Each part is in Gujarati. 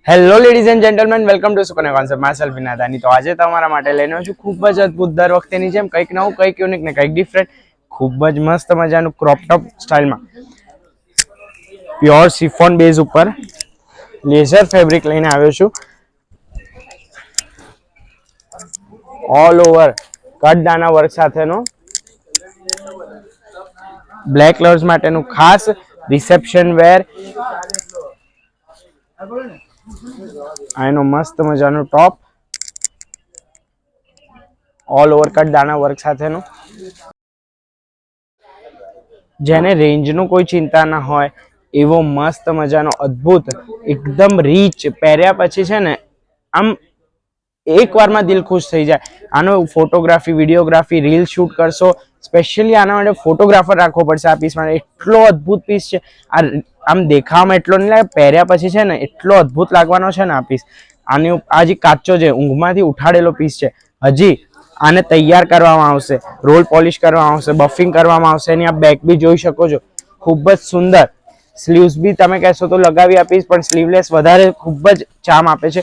Hello ladies and gentlemen, welcome to Sukanya concept. My વિનાદાની. તો આજે તમારા માટે લઈને આવ્યો છું ખૂબ જ અદ્ભુત દર વખતેની જેમ કંઈક નવું, કંઈક યુનિક ને કંઈક ડિફરન્ટ, ખૂબ જ મસ્ત મજાનું ક્રોપ ટોપ સ્ટાઇલમાં પ્યોર શિફોન બેઝ ઉપર લેઝર ફેબ્રિક લઈને આવ્યો છું. ઓલ ઓવર કટદાના વર્ક સાથેનો બ્લેક લવ્સ માટેનું ખાસ રિસેપ્શન વેર. આનો મસ્ત મજાનો ટોપ ઓલ ઓવર કટ દાણા વર્ક સાથેનો, જેને રેન્જનું કોઈ ચિંતા ના હોય એવો મસ્ત મજાનો અદ્ભુત એકદમ રીચ પહેર્યા પછી છે ને આમ એક વારમાં દિલ ખુશ થઈ જાય. આનો ફોટોગ્રાફી, વિડીયોગ્રાફી, રીલ શૂટ કરશો, સ્પેશિયલી આના માટે ફોટોગ્રાફર રાખવો પડશે. આ પીસ માટે એટલો અદ્ભુત પીસ છે. આમ દેખાવામાં એટલો નહીં લાગે, પહેર્યા પછી છે ને એટલો અદ્ભુત લાગવાનો છે ને આ પીસ. આની આ જે કાચો છે, ઊંઘમાંથી ઉઠાડેલો પીસ છે. હજી આને તૈયાર કરવામાં આવશે, રોલ પોલિશ કરવામાં આવશે, બફિંગ કરવામાં આવશે. એની આ બેક બી જોઈ શકો છો, ખૂબ જ સુંદર. સ્લીવ્સ બી તમે કહેશો તો લગાવી આપીશ, પણ સ્લીવલેસ વધારે ખૂબ જ ચામ આપે છે.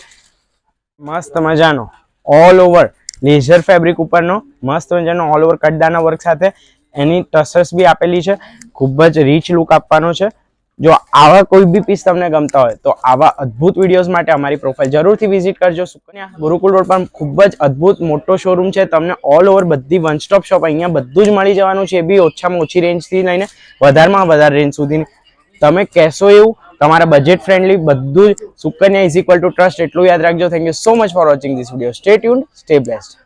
મસ્ત મજાનો ઓલ ઓવર લેઝર ફેબ્રિક ઉપરનો મસ્ત મજાનો ઓલ ઓવર કટદાના વર્ક સાથે એની ટસર્સ બી આપેલી છે. ખૂબ જ રીચ લુક આપવાનો છે. જો આવા કોઈ બી પીસ તમને ગમતા હોય તો આવા અદ્ભુત વિડીયોઝ માટે અમારી પ્રોફાઇલ જરૂરથી વિઝિટ કરજો. સુકન્યા ગુરુકુળ રોડ પર ખૂબ જ અદ્ભુત મોટો શોરૂમ છે. તમને ઓલ ઓવર બધી વન સ્ટોપ શોપ અહીંયા બધું જ મળી જવાનું છે. એ બી ઓછામાં ઓછી રેન્જથી લઈને વધારેમાં વધારે રેન્જ સુધીની. તમે કહેશો એવું, તમારા બજેટ ફ્રેન્ડલી બધું જ. Sukanya is equal to trust, એટલું યાદ રાખજો. Thank you so much for watching this video. Stay tuned, stay blessed.